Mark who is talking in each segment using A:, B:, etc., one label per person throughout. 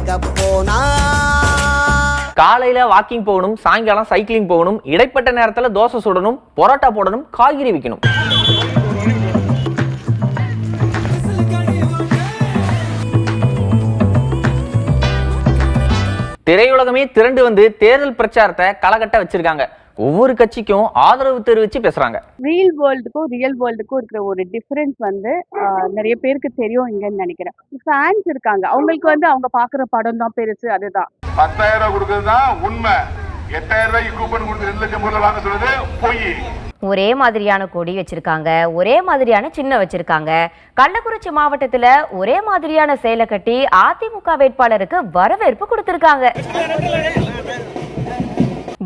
A: எங்க போனா
B: காலையில வாக்கிங் போகணும், சாயங்காலம் சைக்கிளிங் போகணும், இடைப்பட்ட நேரத்துல தோசை சுடணும், பரோட்டா போடணும், காய்கறி விற்கணும். திரையுலகமே திரண்டு வந்து தேர்தல் பிரச்சாரத்தை களகட்ட வச்சிருக்காங்க. ஒவ்வொரு கட்சிக்கும் ஆதரவு தெரிவிச்சு பேசுறாங்க.
C: ரீல் வேர்ல்டுக்கும் ரியல் வேர்ல்டுக்கும் இருக்கிற ஒரு டிஃபரன்ஸ் வந்து நிறைய பேருக்கு தெரியும் இங்கன்னு நினைக்கிறேன். ஃபேன்ஸ் இருக்காங்க, அவங்களுக்கு வந்து அவங்க பாக்குற படம் தான் பெருசு. அதுதான்
D: 10,000 கொடுக்கறதுதான் உண்மை. 8,000 ரூபாய்க்கு கூப்பன் கொடுத்து 2 லட்சம் பொருள் வாங்க சொல்றது பொய்.
E: ஒரே மாதிரியான கொடி வச்சிருக்காங்க, ஒரே மாதிரியான சின்ன வச்சிருக்காங்க. கள்ளக்குறிச்சி மாவட்டத்துல ஒரே மாதிரியான சேலை கட்டி அதிமுக வேட்பாளருக்கு வரவேற்பு கொடுத்திருக்காங்க.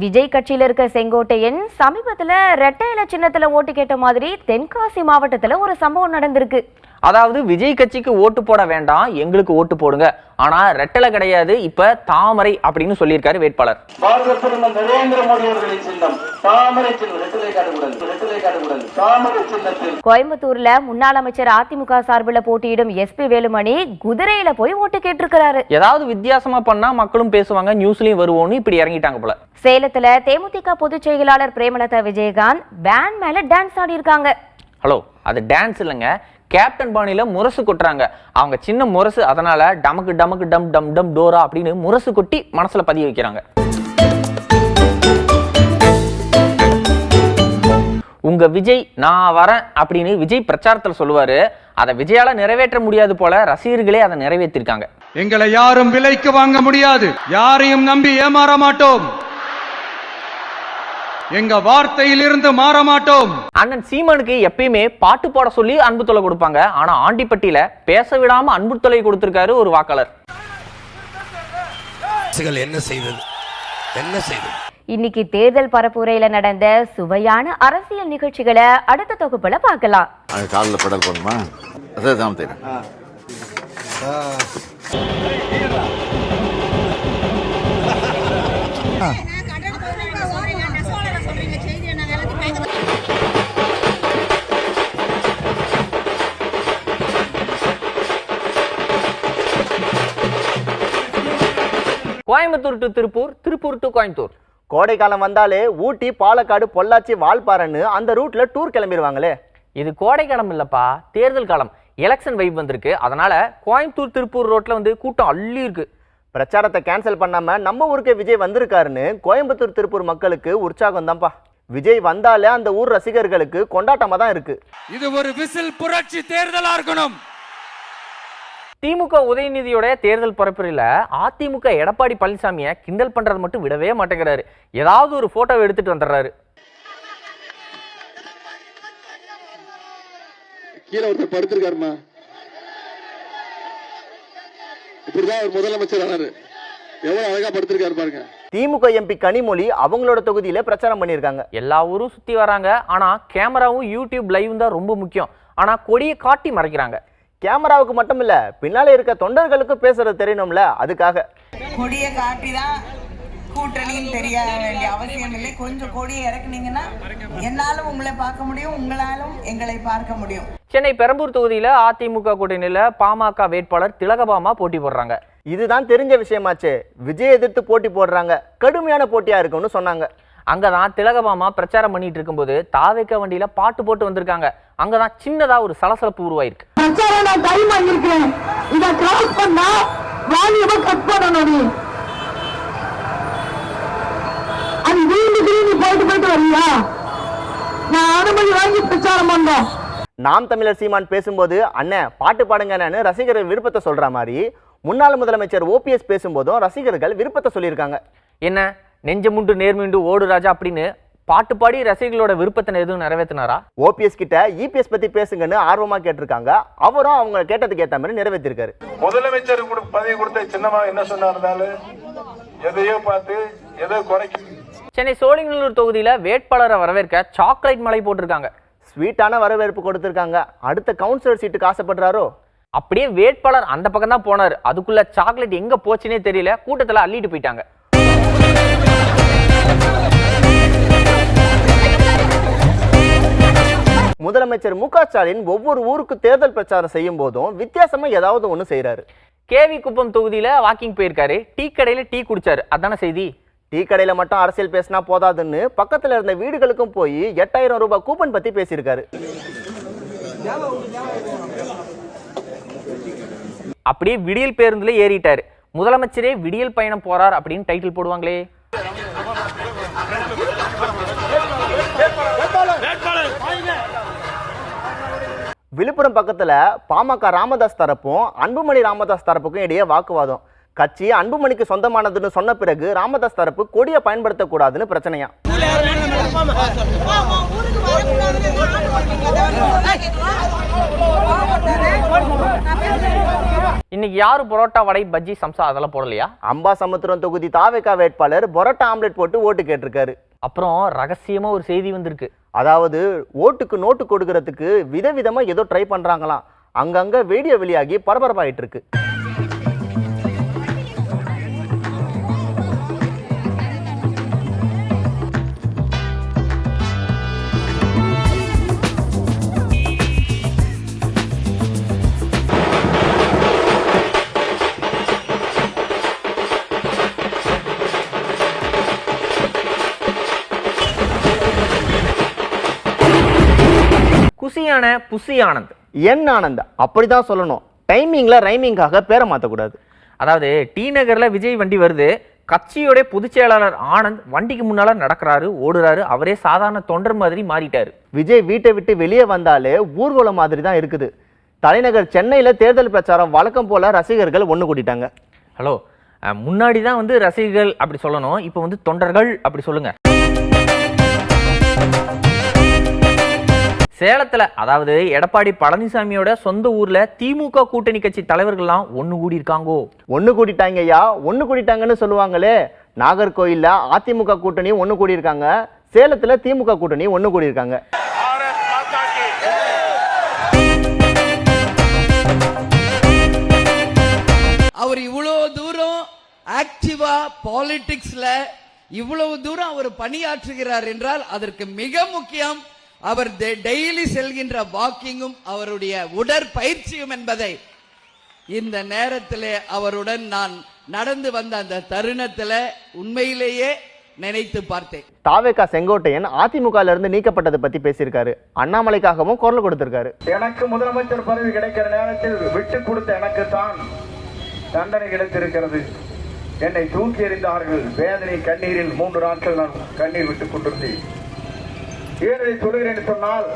E: விஜய் கட்சியில இருக்க செங்கோட்டையன் சமீபத்துல ரெட்டை இலை சின்னத்துல ஓட்டு கேட்ட மாதிரி தென்காசி மாவட்டத்துல ஒரு சம்பவம் நடந்திருக்கு.
B: அதாவது விஜய் கட்சிக்கு ஓட்டு போட வேண்டாம், எங்களுக்கு ஓட்டு போடுங்க, ஆனா ரெட்டலை கிடையாது, இப்ப தாமரை அப்படின்னு சொல்லியிருக்காரு வேட்பாளர்.
F: பாரத பிரதமர் நரேந்திர மோடி அவர்களின் சின்னம் தாமரை சின்னம். ரெட்டலை காட்டக்கூடாது, தாமரை சின்னத்தில்.
E: கோயம்புத்தூர்ல முன்னாள் அமைச்சர் அதிமுக சார்பில் போட்டியிடும் எஸ்பி வேலுமணி குதிரையில போய் ஓட்டு கேட்டிருக்கிறாரு.
B: ஏதாவது வித்தியாசமா பண்ணா மக்களும் பேசுவாங்க, நியூஸ்லயும் வருவோம்னு இப்படி இறங்கிட்டாங்க போல.
E: சேலத்துல தேமுதிக பொதுச் செயலாளர் பிரேமலதா விஜயகாந்த் பேண்ட் மேல டான்ஸ் ஆடி இருக்காங்க.
B: ஹலோ, அது டான்ஸ் இல்லைங்க, கேப்டன் பாணியில முரசு கொட்டுறாங்க. அவங்க சின்ன முரசு, அதனால டமக்கு டமக்கு டம் டம் டம் டோரா அப்படின்னு முரசு கொட்டி மனசுல பதிய வைக்கிறாங்க. உங்க விஜய் நான் வரேன் அப்படின்னு விஜய் பிரச்சாரத்தில் சொல்லுவாரு. அதை விஜயால நிறைவேற்ற முடியாது போல ரசிகர்களே அதை நிறைவேற்றிருக்காங்க.
G: எங்களை யாரும் விலைக்கு வாங்க முடியாது, யாரையும் நம்பி ஏமாற மாட்டோம், எங்க வார்த்தையில் இருந்து மாற மாட்டோம்.
B: அண்ணன் சீமானுக்கு எப்பயுமே பாட்டு போட சொல்லி அன்பு தொலை கொடுப்பாங்க. ஆனா ஆண்டிப்பட்டியில பேச விடாம அன்பு தொலை கொடுத்திருக்காரு ஒரு வாக்காளர்.
A: என்ன செய்வது?
E: இன்னைக்கு தேர்தல் பரப்புரையில நடந்த சுவையான அரசியல் நிகழ்ச்சிகளை அடுத்த தொகுப்புல பார்க்கலாம்.
H: காலில் பெடல் பண்ணுமா? அதான் தெரியும்.
B: Coimbatore to Tiruppur, Tiruppur to Coimbatore.
I: கோடை காலம் வந்தாலே ஊட்டி, பாலக்காடு, பொள்ளாச்சி, வால்பாறைன்னு அந்த ரூட்ல டூர் கிளம்பிடுவாங்களே.
B: இது கோடை காலம் இல்லப்பா, தேர்தல் காலம். எலெக்ஷன் வைப் வந்திருக்கு, அதனால கோயம்புத்தூர் திருப்பூர் ரோட்ல வந்து கூட்டம் அள்ளி இருக்கு.
I: பிரச்சாரத்தை கேன்சல் பண்ணாம நம்ம ஊருக்கு விஜய் வந்திருக்காருன்னு கோயம்புத்தூர் திருப்பூர் மக்களுக்கு உற்சாகம் தான்ப்பா. விஜய் வந்தாலே அந்த ஊர் ரசிகர்களுக்கு கொண்டாட்டமா தான் இருக்கு.
G: இது ஒரு விசில் புரட்சி தேர்தலா இருக்கணும்.
B: திமுக உதயநிதியோட தேர்தல் பரப்புரையில அதிமுக எடப்பாடி பழனிசாமியை கிண்டல் பண்றது மட்டும் விடவே மாட்டேங்கிறாரு. ஏதாவது ஒரு போட்டோ எடுத்துட்டு வந்துடுறாரு.
D: கீழே ஒருத்தர் படுத்திருக்காருமா, இப்படிதான் ஒரு முதலமைச்சர் ஆனாரு. எவ்வளவு அழகா படுத்திருக்காரு பாருங்க.
I: திமுக எம்பி கனிமொழி அவங்களோட தொகுதியில பிரச்சாரம் பண்ணியிருக்காங்க.
B: எல்லா ஊரும் சுத்தி வராங்க, ஆனா கேமராவும் யூடியூப் லைவும் தான் ரொம்ப முக்கியம். ஆனா கொடியை காட்டி மறைக்கிறாங்க.
I: கேமராவுக்கு மட்டும் இல்ல, பின்னாலே இருக்க தொண்டர்களுக்கு பேசுறது தெரியணும்ல, அதுக்காக
J: கொடியை காட்டிதான் கூட்டணின்னு தெரிய வேண்டிய அவசியம் இல்லை. கொஞ்சம் கொடியை இறக்குனீங்கன்னா என்னாலும் உங்களை பார்க்க முடியும், உங்களாலும் எங்களை பார்க்க முடியும்.
B: சென்னை பெரம்பூர் தொகுதியில அதிமுக கூட்டணியில பாமக வேட்பாளர் திலகபாமா போட்டி போடுறாங்க.
I: இதுதான் தெரிஞ்ச விஷயமாச்சே. விஜய் எதிர்த்து போட்டி போடுறாங்க, கடுமையான போட்டியா இருக்கும்னு சொன்னாங்க.
B: அங்கதான் திலகபாமா பிரச்சாரம் பண்ணிட்டு இருக்கும்போது தாவேக்க வண்டியில பாட்டு போட்டு வந்திருக்காங்க. அங்கதான் சின்னதா ஒரு சலசலப்பு உருவாயிருக்கு.
I: நாம் தமிழர் சீமான் பேசும்போது அண்ணன் பாட்டு பாடுங்கன்னு ரசிகர்கள் விருப்பத்தை சொல்ற மாதிரி முன்னாள் முதலமைச்சர் ஓபிஎஸ் பேசும்போதும் ரசிகர்கள் விருப்பத்தை சொல்லியிருக்காங்க.
B: என்ன நெஞ்சமுண்டு நேர்மீண்டு ஓடு ராஜா அப்படின்னு பாட்டு பாடி ரசிகர்களோட விருப்பத்தை எதுவும் நிறைவேற்றினாரா?
I: ஓபிஎஸ் கிட்ட இபிஎஸ் பத்தி பேசுங்கன்னு ஆர்வமா கேட்டிருக்காங்க. அவரும் அவங்க கேட்டதுக்கு ஏற்ற மாதிரி நிறைவேற்றிருக்காரு.
D: முதலமைச்சர் பதவி கொடுத்த சின்னமா என்ன சொன்னாலும் எதையோ பார்த்து எதோ குறைக்கும்.
B: சென்னை சோழிங்கநல்லூர் தொகுதியில வேட்பாளரை வரவேற்க சாக்லேட் மலை போட்டிருக்காங்க.
I: ஸ்வீட்டான வரவேற்பு கொடுத்திருக்காங்க. அடுத்த கவுன்சிலர் சீட்டுக்கு ஆசைப்படுறாரோ?
B: அப்படியே வேட்பாளர் அந்த பக்கம் தான் போனார். அதுக்குள்ள சாக்லேட் எங்க போச்சுன்னே தெரியல, கூட்டத்துல அள்ளிட்டு போயிட்டாங்க.
I: முதலமைச்சர் மு க ஸ்டாலின் ஒவ்வொரு ஊருக்கு தேர்தல் பிரச்சாரம் செய்யும் போதும் வித்தியாசமா ஏதாவது ஒண்ணு செய்யறாரு.
B: கேவி குப்பம் தொகுதியில வாக்கிங் போயிருக்காரு, டீ கடையில டீ குடிச்சாரு, அதான செய்தி.
I: டீ கடையில மட்டும் அரசியல் பேசினா போதாதுன்னு பக்கத்துல இருந்த வீடுகளுக்கும் போய் 8000 ரூபாய் கூப்பன் பத்தி பேசியிருக்காரு.
B: அப்படியே விடியல் பேருந்துல ஏறிட்டாரு. முதலமைச்சரே விடியல் பயணம் போறார் அப்படின்னு டைட்டில் போடுவாங்களே.
I: விழுப்புரம் பக்கத்துல பாமக ராமதாஸ் தரப்பும் அன்புமணி ராமதாஸ் தரப்புக்கும் இடையே வாக்குவாதம். கட்சி அன்புமணிக்கு சொந்தமானதுன்னு சொன்ன பிறகு ராமதாஸ் தரப்பு கொடியை பயன்படுத்தக்கூடாதுன்னு பிரச்சனையா.
B: இன்னைக்கு யாரு பரோட்டா, வடை, பஜ்ஜி, சம்சா அதெல்லாம் போடலையா?
I: அம்பாசமுத்திரம் தொகுதி தாவேகா வேட்பாளர் பரோட்டா ஆம்லெட் போட்டு ஓட்டு கேட்டிருக்காரு.
B: அப்புறம் ரகசியமா ஒரு செய்தி வந்திருக்கு.
I: அதாவது ஓட்டுக்கு நோட்டு கொடுக்கறதுக்கு விதவிதமா ஏதோ ட்ரை பண்றாங்களாம். அங்கங்க வீடியோ வெளியாகி பரபரப்பாயிட்டு இருக்கு.
B: குசியான புசி ஆனந்த்,
I: என் ஆனந்த் அப்படிதான் சொல்லணும். டைமிங்ல ரைமிங்காக பேரை மாற்றக்கூடாது.
B: அதாவது டி நகர்ல விஜய் வண்டி வருது, கட்சியோட பொதுச் செயலாளர் ஆனந்த் வண்டிக்கு முன்னால நடக்கிறாரு, ஓடுறாரு, அவரே சாதாரண தொண்டர் மாதிரி மாறிட்டாரு.
I: விஜய் வீட்டை விட்டு வெளியே வந்தாலே ஊர்வலம் மாதிரி தான் இருக்குது. தலைநகர் சென்னையில தேர்தல் பிரச்சாரம் வழக்கம் போல ரசிகர்கள் ஒன்று கூட்டிட்டாங்க.
B: ஹலோ, முன்னாடி தான் வந்து ரசிகர்கள் அப்படி சொல்லணும், இப்போ வந்து தொண்டர்கள் அப்படி சொல்லுங்க. சேலத்துல, அதாவது எடப்பாடி பழனிசாமியோட சொந்த ஊர்ல திமுக கூட்டணி கட்சி தலைவர்கள்லாம் ஒண்ணு கூடி இருக்காங்கோ.
I: ஒன்று கூட்டிட்டாங்க ஐயா, ஒன்று கூட்டிட்டாங்கன்னு சொல்லுவாங்களே. நாகர்கோயில்ல அதிமுக கூட்டணி ஒன்று கூடி இருக்காங்க, சேலத்துல திமுக கூட்டணி ஒன்று கூடி இருக்காங்க.
A: அவர் இவ்வளவு தூரம் ஆக்டிவா பாலிடிக்ஸ்ல இவ்வளவு தூரம் அவர் பணியாற்றுகிறார் என்றால் அதற்கு மிக முக்கியம் அவர் டெய்லி செல்கின்ற வாக்கிங்கும் அவருடைய உடற்பயிற்சியும் என்பதை இந்த நேரத்திலே அவருடன் நான் நடந்து வந்த அந்த தருணத்தில் உண்மையிலேயே நினைத்து பார்த்தேன்.
I: தாவேகா செங்கோட்டையன் அதிமுக இருந்து நீக்கப்பட்டதை பத்தி பேசியிருக்காரு. அண்ணாமலைக்காகவும் குரல் கொடுத்திருக்காரு.
D: எனக்கு முதலமைச்சர் பதவி கிடைக்கிற நேரத்தில் விட்டு கொடுத்த எனக்கு தான் தண்டனை கிடைத்திருக்கிறது. என்னை தூக்கி எறிந்தார்கள். வேதனை கண்ணீரில் 3 நாட்கள் நான் கண்ணீர் விட்டுக் கொண்டிருந்தேன். ஏன் சொல்லுகிறேன் சொன்னால்,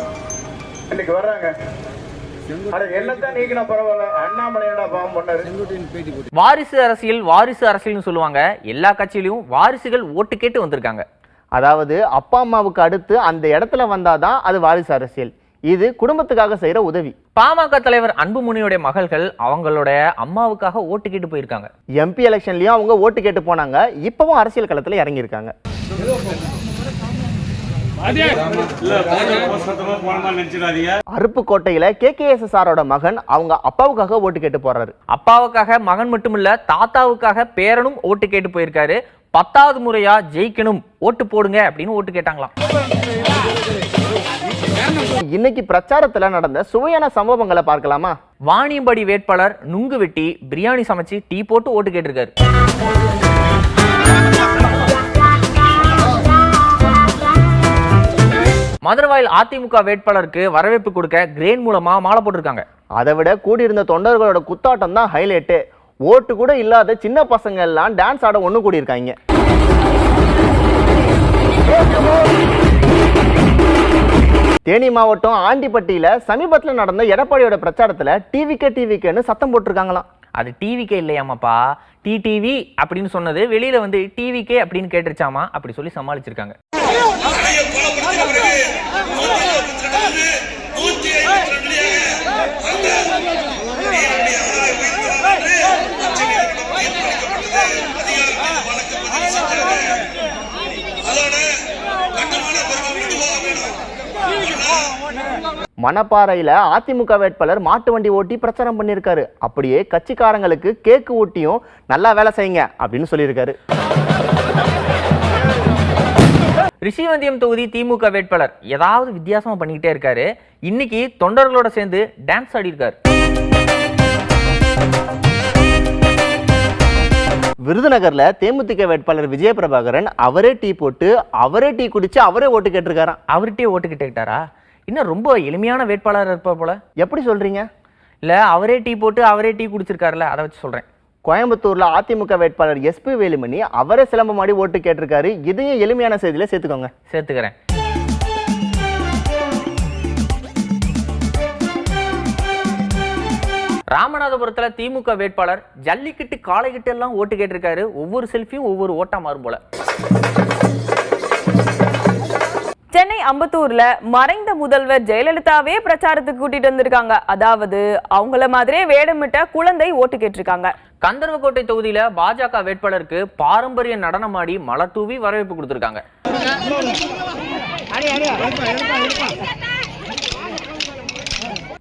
D: இன்னைக்கு வர்றாங்க, என்னத்தான் நீக்கினா பரவாயில்ல, அண்ணாமலையோட பாவம் பண்ணாரு.
B: வாரிசு அரசியல், வாரிசு அரசியல்னு சொல்லுவாங்க. எல்லா கட்சியிலும் வாரிசுகள் ஓட்டு கேட்டு வந்திருக்காங்க.
I: அதாவது அப்பா அம்மாவுக்கு அடுத்து அந்த இடத்துல வந்தாதான் அது வாரிசு அரசியல். இது குடும்பத்துக்காக செய்யற உதவி.
B: பாமக தலைவர் அன்புமணியோட மகள்கள் அவங்களோட அம்மாவுக்காக ஓட்டு கேட்டு போயிருக்காங்க.
I: எம்பி எலெக்ஷன்லயும் அவங்க ஓட்டு கேட்டு போனாங்க. இப்பவும் அரசியல் களத்துல இறங்கி இருக்காங்க. அருப்புக்கோட்டையில KKSSRோட மகன் அவங்க அப்பாவுக்காக ஓட்டு கேட்டு போறாரு.
B: அப்பாவுக்காக மகன் மட்டுமில்ல, தாத்தாவுக்காக பேரனும் ஓட்டு கேட்டு போயிருக்காரு. 10வது முறையா ஜெயிக்கணும், ஓட்டு போடுங்க அப்படின்னு ஓட்டு கேட்டாங்களாம்.
I: இன்னைக்கு பிரச்சாரத்துல நடந்த சுவையான சம்பவங்களை பார்க்கலாமா?
B: வாணியம்பாடி வேட்பாளர் நுங்கு வெட்டி பிரியாணி சமைச்சு டீ போட்டு ஓட்டு கேட்டிருக்காரு. மதுரவாயில் அதிமுக வேட்பாளருக்கு வரவேற்பு கொடுக்க கிரேன் மூலமா மாலை போட்டிருக்காங்க.
I: அதை விட கூடியிருந்த தொண்டர்களோட குத்தாட்டம் தான் ஹைலைட்டு. ஓட்டு கூட இல்லாத சின்ன பசங்க எல்லாம் டான்ஸ் ஆட ஒண்ணு கூடி இருக்காங்க. தேனி மாவட்டம் ஆண்டிப்பட்டியில சமீபத்தில் நடந்த எடப்பாடியோட பிரச்சாரத்துல டிவிகேன்னு சத்தம் போட்டிருக்காங்களாம்.
B: அது டிவிகே இல்லையாமாப்பா, டிடிவி அப்படின்னு சொன்னது வெளியில வந்து டிவிகே அப்படின்னு கேட்டுருச்சாமா, அப்படி சொல்லி சமாளிச்சிருக்காங்க.
I: மணப்பாறையில அதிமுக வேட்பாளர் மாட்டு வண்டி ஓட்டி பிரச்சாரம் பண்ணியிருக்காரு. அப்படியே கட்சிக்காரங்களுக்கு கேக்கு ஊட்டியும் நல்லா வேலை செய்யுங்க அப்படின்னு சொல்லியிருக்காரு.
B: ரிஷிவந்தியம் தொகுதி திமுக வேட்பாளர் ஏதாவது வித்தியாசமா பண்ணிக்கிட்டே இருக்காரு. இன்னைக்கு தொண்டர்களோட சேர்ந்து டான்ஸ் ஆடி இருக்காரு.
I: விருதுநகர்ல தேமுதிக வேட்பாளர் விஜயபிரபாகரன் அவரே டீ போட்டு அவரே டீ குடிச்சு அவரே ஓட்டு கேட்டிருக்காராம்.
B: அவர்கிட்டயே ஓட்டு கேட்டுக்கிட்டாரா? இன்னும் ரொம்ப எளிமையான வேட்பாளர் இருப்பா போல.
I: எப்படி சொல்றீங்க?
B: இல்ல அவரே டீ போட்டு அவரே டீ குடிச்சிருக்காருல்ல, அதை வச்சு சொல்றேன்.
I: கோயம்புத்தூர்ல அதிமுக வேட்பாளர் SP வேலுமணி அவரே சிலம்பமாடி ஓட்டு கேட்டிருக்காரு. இதையும் எளிமையான செய்தியில சேர்த்துக்கோங்க.
B: சேர்த்துக்கிறேன். ராமநாதபுரத்துல திமுக வேட்பாளர் ஜல்லிக்கட்டு காளைகிட்டு எல்லாம் ஓட்டு கேட்டிருக்காரு. ஒவ்வொரு செல்ஃபியும் ஒவ்வொரு ஓட்டா மாறும் போல.
K: சென்னை அம்பத்தூர்ல மறைந்த முதல்வர் ஜெயலலிதாவே பிரச்சாரத்துக்கு கூட்டிட்டு வந்திருக்காங்க. அதாவது அவங்கள மாதிரியே வேடமிட்ட குழந்தை ஓட்டு கேட்டிருக்காங்க.
B: கந்தர்வக்கோட்டை தொகுதியில பாஜக வேட்பாளருக்கு பாரம்பரிய நடனமாடி மலர் தூவி வரவேற்பு கொடுத்திருக்காங்க.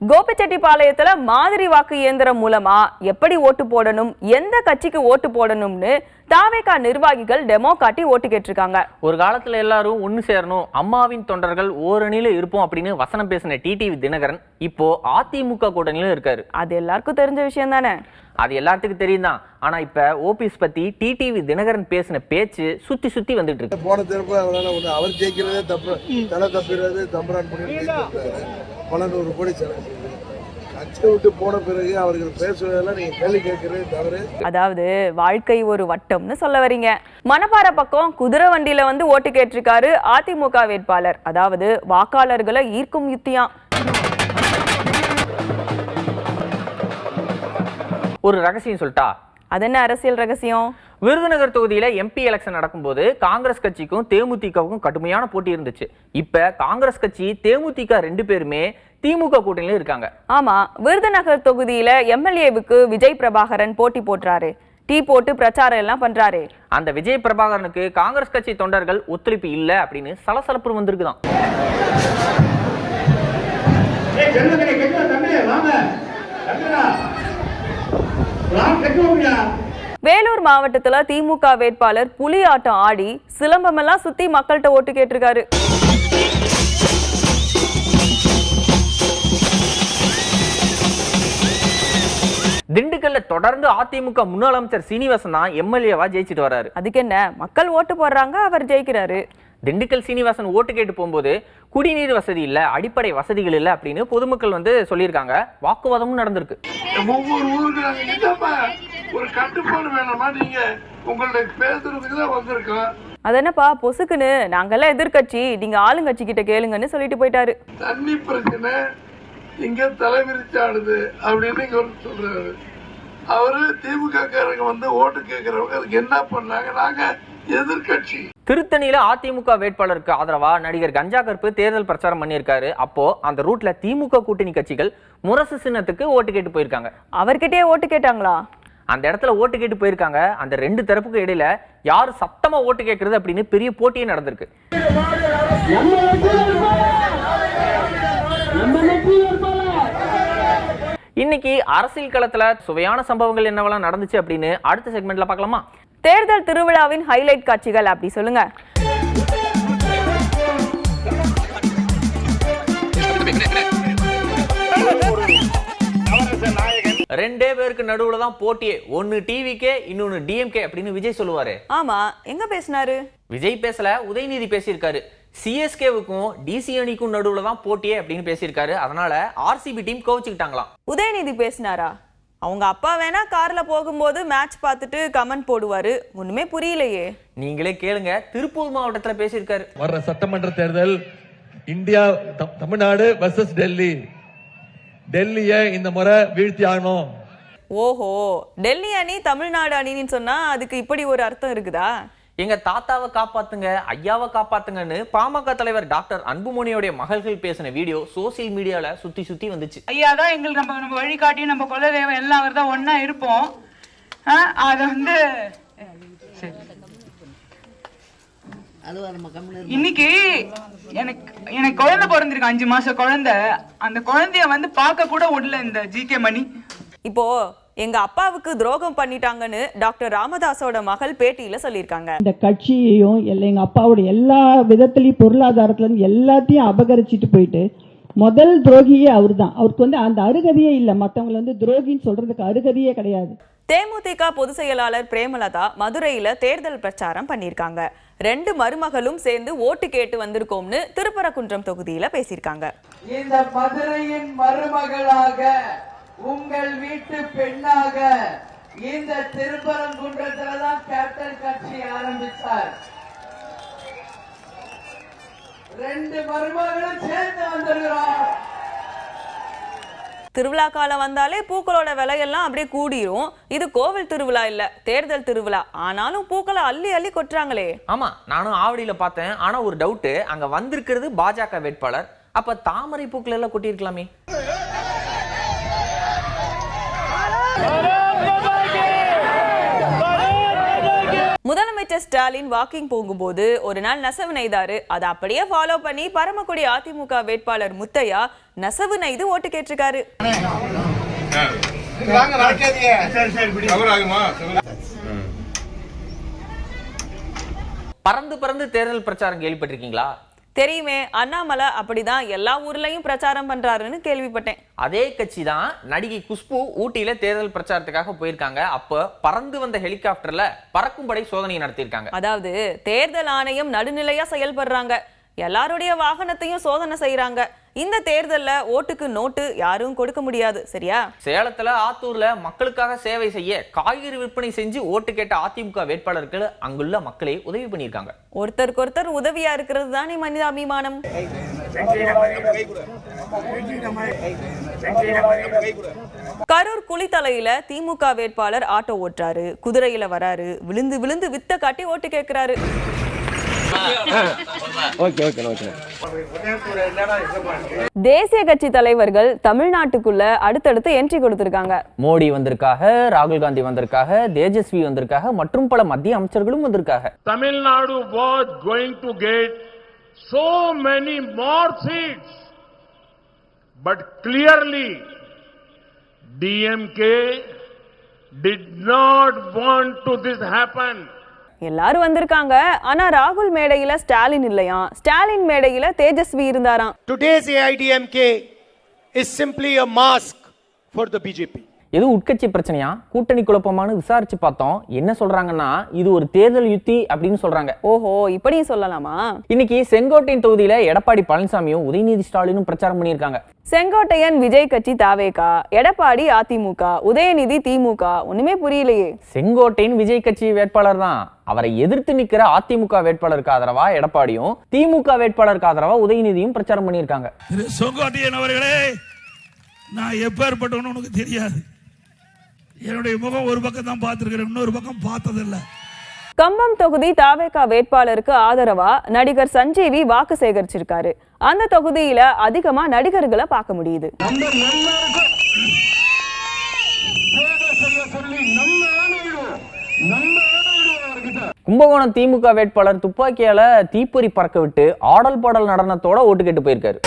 K: கோபிச்செட்டிப்பாளையத்துல மாதிரி வாக்கு இயந்திரம் மூலமா எப்படி ஓட்டு போடணும், எந்த கட்சிக்கு ஓட்டு போடணும்னு தாவேகா நிர்வாகிகள் டெமோ காட்டி ஓட்டு கேட்டிருக்காங்க.
B: ஒரு காலத்துல எல்லாரும் ஒண்ணு சேரணும், அம்மாவின் தொண்டர்கள் ஓரணியில இருப்போம் அப்படின்னு வசனம் பேசின டிடிவி தினகரன் இப்போ அதிமுக கூட்டணியில இருக்காரு.
K: அது எல்லாருக்கும் தெரிஞ்ச விஷயம் தானே.
B: அது எல்லாத்துக்கும் தெரியும் தான். ஆனா இப்ப ஓபிஎஸ் பத்தி டிடிவி தினகரன் பேசின பேச்சு சுத்தி சுத்தி வந்துட்டு இருக்கு.
L: போன தரப்பு அவர் ஜெயிக்கிறதே தப்பு, தலை தப்பிடுறது தம்பரான் பண்ணி 100 கோடி செலவு கட்சியை விட்டு போன பிறகு அவர்கள் பேசுவதெல்லாம் நீங்க கேள்வி கேட்கறது தவறு.
K: அதாவது வாழ்க்கை ஒரு வட்டம்னு சொல்ல வரீங்க. மணப்பாறை பக்கம் குதிரை வண்டியில வந்து ஓட்டு கேட்டிருக்காரு அதிமுக வேட்பாளர். அதாவது வாக்காளர்களை ஈர்க்கும் யுத்தியா.
B: ஒரு ரகசியம் சொல்லிட்டா?
K: அது என்ன அரசியல் ரகசியம்?
B: விருதுநகர் தொகுதியில MP எலெக்ஷன் நடக்கும்போது காங்கிரஸ் கட்சிக்கும் தேமுதிகவுக்கும் கடுமையான போட்டி இருந்துச்சு. இப்ப காங்கிரஸ் கட்சி தேமுதிக 2 பேருமே திமுக கூட்டணியில இருக்காங்க.
K: ஆமா, விருதுநகர் தொகுதியில MLAவுக்கு விஜய் பிரபாகரன் போட்டி போட்டுறாரு. டீ போட்டு பிரச்சாரம் எல்லாம் பண்றாரு.
B: அந்த விஜய் பிரபாகரனுக்கு காங்கிரஸ் கட்சி தொண்டர்கள் ஒத்துழைப்பு இல்ல அப்படின்னு சலசலப்பு வந்திருக்குதான்.
K: வேலூர் மாவட்டத்துல திமுக வேட்பாளர் புலி ஆட்டம் ஆடி சிலம்பமெல்லாம் சுத்தி மக்கள்கிட்ட ஓட்டு கேட்டிருக்காரு.
B: திண்டுக்கல்ல தொடர்ந்து அதிமுக முன்னாள் அமைச்சர் சீனிவாசன் தான் MLAவா ஜெயிச்சிட்டு வராரு.
K: அதுக்கு என்ன, மக்கள் ஓட்டு போடுறாங்க, அவர் ஜெயிக்கிறாரு.
B: திண்டுக்கல் சீனிவாசன் ஓட்டு கேட்டு போகும்போது குடிநீர் வசதி இல்ல, அடிப்படை வசதிகள் இல்ல அப்படின்னு பொதுமக்கள் வந்து சொல்லியிருக்காங்க. வாக்குவாதமும் நடந்திருக்கு.
L: ஒவ்வொரு ஊருக்கு ஒரு கட்டுப்பாடு வேணுமா, நீங்க உங்களுடைய பேசுறதுக்கு தான் வந்திருக்கோம்.
K: அது என்னப்பா பொசுக்குன்னு நாங்கெல்லாம் எதிர்கட்சி, நீங்க ஆளுங்கட்சி கிட்ட கேளுங்கன்னு சொல்லிட்டு போயிட்டாரு.
L: தண்ணி பிரச்சனை இங்க தலைவிரிச்சாடுது அப்படின்னு சொல்றாரு. அவரு திமுக காரங்க வந்து ஓட்டு கேட்கறவங்க அதுக்கு என்ன பண்ணாங்க? நாங்க எதிர்கட்சி.
B: திருத்தணியில அதிமுக வேட்பாளருக்கு ஆதரவா நடிகர் கஞ்சா கருப்பு தேர்தல் பிரச்சாரம் பண்ணியிருக்காரு. அப்போ அந்த ரூட்ல திமுக கூட்டணி கட்சிகள் முரசு சின்னத்துக்கு ஓட்டு கேட்டு போயிருக்காங்க.
K: அவர்கிட்டயே ஓட்டு கேட்டாங்களா?
B: அந்த இடத்துல ஓட்டு கேட்டு போயிருக்காங்க. அந்த 2 தரப்புக்கு இடையில யாரு சத்தமா ஓட்டு கேட்கறது அப்படின்னு பெரிய போட்டியே நடந்திருக்கு. இன்னைக்கு அரசியல் களத்துல சுவையான சம்பவங்கள் என்னவெல்லாம் நடந்துச்சு அப்படின்னு அடுத்த செக்மெண்ட்ல பார்க்கலாமா?
K: தேர்தல் திருவிழாவின் ஹைலைட் காட்சிகள் அப்படி சொல்லுங்க.
B: ரெண்டே பேருக்கு நடுவுல தான் போட்டியே. ஒன்னு டிவிகே, இன்னொன்னு DMK அப்படின்னு விஜய் சொல்லுவாரு.
K: ஆமா, எங்க பேசினாரு?
B: விஜய் பேசல, உதயநிதி பேசியிருக்காரு. CSKவுக்கும் DC அணிக்கும் நடுவுல தான் போட்டியே அப்படின்னு பேசியிருக்காரு. அதனால RCB டீம் கோவிச்சுக்கிட்டாங்களாம்.
K: உதயநிதி பேசினாரா? அவங்க அப்பா வேணா கார்ல போகும்போது மேட்ச் பார்த்துட்டு கமெண்ட் போடுவாரு. ஒண்ணுமே புரியலையே.
B: நீங்களே கேளுங்க. திருப்பூர் மாவட்டத்துல பேசியிருக்காரு.
M: வர்ற சட்டமன்ற தேர்தல் இந்தியா தமிழ்நாடு வர்சஸ் டெல்லி. டெல்லியை இந்த முறை வீழ்த்தி ஆகணும்.
K: ஓஹோ, டெல்லி அணி தமிழ்நாடு அணின்னு சொன்னா அதுக்கு இப்படி ஒரு அர்த்தம் இருக்குதா?
B: எங்க தாத்தாவை காப்பாத்துங்க, ஐயாவை காப்பாத்துங்கன்னு பாமக தலைவர் டாக்டர் அன்புமணியோட மகள்கள் பேசின வீடியோ சோசியல் மீடியால சுத்தி சுத்தி வந்துச்சு.
J: ஐயா தான் எங்களுக்கு நம்ம வழிகாட்டி, நம்ம குலதெய்வம் எல்லாம் அவர் தான் ஒன்னா இருப்போம். அதை வந்து இன்னைக்கு எனக்கு குழந்தை பிறந்திருக்கு, 5 மாசம் குழந்தை. அந்த குழந்தைய வந்து பார்க்க கூட விடல இந்த GK மணி.
K: இப்போ எங்க அப்பாவுக்கு துரோகம் பண்ணிட்டாங்கன்னு டாக்டர் ராமதாஸோட மகள் பேட்டியில சொல்லியிருக்காங்க.
N: இந்த கட்சியையும் எங்க அப்பாவோட எல்லா விதத்திலையும் பொருளாதாரத்துல இருந்து எல்லாத்தையும் அபகரிச்சுட்டு போயிட்டு முதல் துரோகியே அவர் தான். அவருக்கு வந்து அந்த அருகதையே இல்லை. மற்றவங்களை வந்து துரோகின்னு சொல்றதுக்கு அருகதையே கிடையாது.
K: தேமுதிக பொதுச் செயலாளர் பிரேமலதா மதுரையில தேர்தல் பிரச்சாரம் பண்ணிருக்காங்க. 2 மருமகளும் சேர்ந்து ஓட்டு கேட்டு வந்திருக்கோம்னு திருப்பரங்குன்றம் தொகுதியில பேசியிருக்காங்க.
A: இந்த மதுரையின் மருமகளாக உங்கள் வீட்டு பெண்ணாக இந்த திருப்பரங்குன்றத்துலதான் கேப்டன் கட்சி ஆரம்பித்தார். 2 மருமகளும் சேர்ந்து வந்திருக்கிறோம்.
K: திருவிழா காலம் வந்தாலே பூக்களோட விலையெல்லாம் அப்படியே கூடிரும். இது கோவில் திருவிழா இல்ல, தேர்தல் திருவிழா. ஆனாலும் பூக்களை அள்ளி அள்ளி கொட்டுறாங்களே.
B: ஆமா, நானும் ஆவடியில பார்த்தேன். ஆனா ஒரு டவுட், அங்க வந்திருக்கிறது பாஜக வேட்பாளர். அப்ப தாமரை பூக்கள் எல்லாம் கொட்டியிருக்கலாமே.
K: முதலமைச்சர் ஸ்டாலின் வாக்கிங் போகும்போது ஒரு நாள் நெசவு நெய்தாரு. அதை அப்படியே ஃபாலோ பண்ணி பரமக்குடி அதிமுக வேட்பாளர் முத்தையா நெசவு நெய்து ஓட்டு கேட்டிருக்காரு.
B: பறந்து பறந்து தேர்தல் பிரச்சாரம் கேள்விப்பட்டிருக்கீங்களா?
K: தெரியுமே, அண்ணாமலை அப்படிதான் எல்லா ஊர்லயும் பிரச்சாரம் பண்றாருன்னு கேள்விப்பட்டேன்.
B: அதே கட்சி தான் நடிகை குஷ்பு ஊட்டியில தேர்தல் பிரச்சாரத்துக்காக போயிருக்காங்க. அப்ப பறந்து வந்த ஹெலிகாப்டர்ல பறக்கும்படை சோதனை நடத்தியிருக்காங்க.
K: அதாவது தேர்தல் ஆணையம் நடுநிலையா செயல்படுறாங்க. எல்லாருடைய வாகனத்தையும் சோதனை செய்யறாங்க. இந்த தேர்தல்ல ஓட்டுக்கு நோட்டு யாரும் கொடுக்க முடியாது. சரியா?
B: சேலத்துல ஆத்தூர்ல மக்களுக்காக சேவை செய்ய காய்கறி விற்பனை செஞ்சு ஓட்டு கேட்ட அதிமுக வேட்பாளர்கள் அங்குள்ள மக்களே உதவி பண்ணியிருக்காங்க.
K: ஒருத்தருக்கு ஒருத்தர் உதவியா இருக்கிறது தானே மனிதாபிமானம். கரூர் குளித்தலையில திமுக வேட்பாளர் ஆட்டோ ஓட்டுறாரு, குதிரையில வராரு, விழுந்து விழுந்து வித்த காட்டி ஓட்டு கேட்கிறாரு. தேசிய கட்சி தலைவர்கள் தமிழ்நாட்டுக்குள்ள அடுத்தடுத்து என்ட்ரி கொடுத்திருக்காங்க.
B: மோடி வந்திருக்காக, ராகுல் காந்தி வந்திருக்காக, தேஜஸ்வி வந்திருக்காக, மற்றும் பல மத்திய அமைச்சர்களும் வந்திருக்காங்க.
L: Tamil Nadu was going to get so many more seats, but clearly DMK did not want to this happen.
K: எல்லாரும் வந்திருக்காங்க. ஆனா ராகுல் மேடையில ஸ்டாலின் இல்லையா, ஸ்டாலின் மேடையில தேஜஸ்வி இருந்தாராம்.
O: Today's AIDMK is simply a mask for the BJP.
B: எது உட்கட்சி பிரச்சனையா, கூட்டணி குழப்பமானு விசாரிச்சு பார்த்தோம். என்ன சொல்றாங்கன்னா இது ஒரு தேர்தல் யுத்தி அப்படின்னு சொல்றாங்க.
K: ஓஹோ, இப்படியும் சொல்லலாமா?
B: இன்னைக்கு செங்கோட்டையன் தொகுதியில எடப்பாடி பழனிசாமியும் உதயநிதி ஸ்டாலினும் பிரச்சாரம் பண்ணியிருக்காங்க.
K: செங்கோட்டையன் விஜய் கட்சி தாவேகா, எடப்பாடி அதிமுக, உதயநிதி திமுக. ஒண்ணுமே புரியலையே.
B: செங்கோட்டையன் விஜய் கட்சி வேட்பாளர் தான். அவரை எதிர்த்து நிக்கிற அதிமுக வேட்பாளருக்கு ஆதரவா எடப்பாடியும், திமுக வேட்பாளருக்கு ஆதரவா உதயநிதியும் பிரச்சாரம் பண்ணியிருக்காங்க.
L: செங்கோட்டையன் அவர்களே, நான் எப்பேற்பட்டவன்னு உனக்கு தெரியாது. என்னுடைய முகம் ஒரு பக்கம் தான் பார்த்திருக்கிறேன், இன்னொரு பக்கம் பார்த்ததில்லை.
K: கம்பம் தொகுதி தாவேகா வேட்பாளருக்கு ஆதரவா நடிகர் சஞ்சீவி வாக்கு சேகரிச்சிருக்காரு. அந்த தொகுதியில அதிகமா நடிகர்களை பார்க்க முடியுது.
B: கும்பகோணம் திமுக வேட்பாளர் துப்பாக்கியால தீப்பொறி பறக்க விட்டு ஆடல் பாடல் நடனத்தோட ஓட்டு கேட்டு போயிருக்காரு.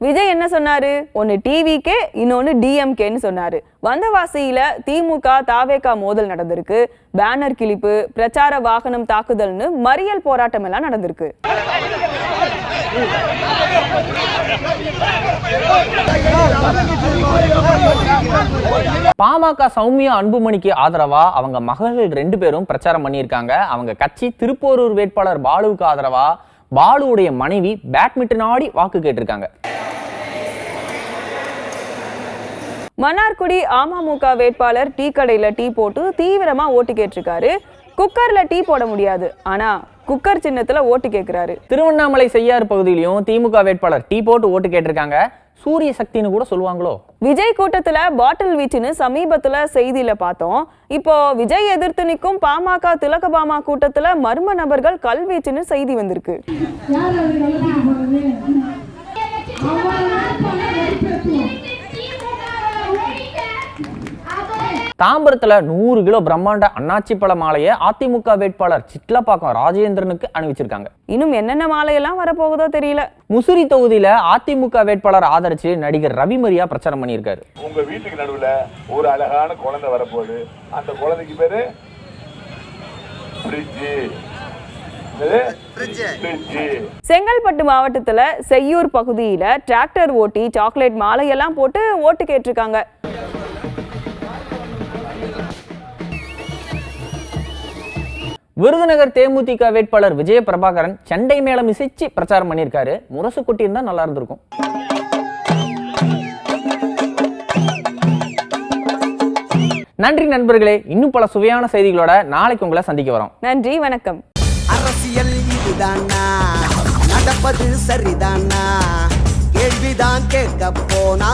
K: விஜய் என்ன சொன்னாரு? ஒன்னு டிவிகே, இன்னொன்னு டிஎம்கேன்னு சொன்னாரு. வந்தவாசியில திமுக தாவேகா மோதல் நடந்திருக்கு. பேனர் கிழிப்பு, பிரச்சார வாகனம் தாக்குதல்னு மறியல் போராட்டம் எல்லாம் நடந்திருக்கு.
B: பாமக சௌமியா அன்புமணிக்கு ஆதரவா அவங்க மகள்கள் 2 பேரும் பிரச்சாரம் பண்ணியிருக்காங்க. அவங்க கட்சி திருப்போரூர் வேட்பாளர் பாலுவுக்கு ஆதரவா பாலுவுடைய மனைவி பேட்மிண்டன் ஆடி வாக்கு கேட்டிருக்காங்க.
K: மன்னார்குடி அமமுக வேட்பாளர் டீ கடையில டீ போட்டு தீவிரமா ஓட்டு கேட்டிருக்காரு. குக்கர்ல டீ போட முடியாது, ஆனா குக்கர் சின்னத்துல ஓட்டு கேட்கிறாரு.
B: திருவண்ணாமலை செய்யாறு பகுதியிலையும் திமுக வேட்பாளர் டீ போட்டு ஓட்டு கேட்டிருக்காங்க. சூரிய சக்தின்னு கூட சொல்லுவாங்களோ.
K: விஜய் கூட்டத்துல பாட்டில் வீச்சுன்னு சமீபத்துல செய்தியில பார்த்தோம். இப்போ விஜய் எதிர்த்து நிற்கும் பாமக திலகபாமா கூட்டத்துல மர்ம நபர்கள் கல்வீச்சுன்னு செய்தி வந்திருக்கு.
B: தாம்பரத்துல 100 கிலோ பிரம்மாண்ட அண்ணாச்சி பழ மாலையை அதிமுக வேட்பாளர் சிட்லப்பாக்கம் ராஜேந்திரனுக்கு அணிவிச்சிருக்காங்க.
K: இன்னும் என்னென்ன மாலையெல்லாம் வரப்போகுதோ தெரியல.
B: முசிறி தொகுதியில அதிமுக வேட்பாளர் ஆதரிச்சு நடிகர் ரவி மரியா பிரச்சாரம் பண்ணியிருக்காரு.
L: உங்க வீட்டுக்கு நடுவுல ஒரு அழகான குழந்தை வரப்போகுது. அந்த குழந்தைக்கு பேரு பிரிட்ஜ்.
K: செங்கல்பட்டு மாவட்டத்துல செய்யூர் பகுதியில டிராக்டர் ஓட்டி சாக்லேட் மாலையெல்லாம் போட்டு ஓட்டு கேட்டிருக்காங்க.
B: விருதுநகர் தேமுதிக வேட்பாளர் விஜய பிரபாகரன் சண்டை மேளம் இசைச்சு பிரச்சாரம் பண்ணியிருக்காரு. முரசு கொட்டி இருந்தா நல்லா இருந்திருக்கும். நன்றி நண்பர்களே. இன்னும் பல சுவையான செய்திகளோட நாளைக்கு உங்களை சந்திக்க வரோம்.
K: நன்றி, வணக்கம்.
P: அரசியல் இதுதானா, நடப்பது சரிதானா, கேள்விதான் கேட்க போனா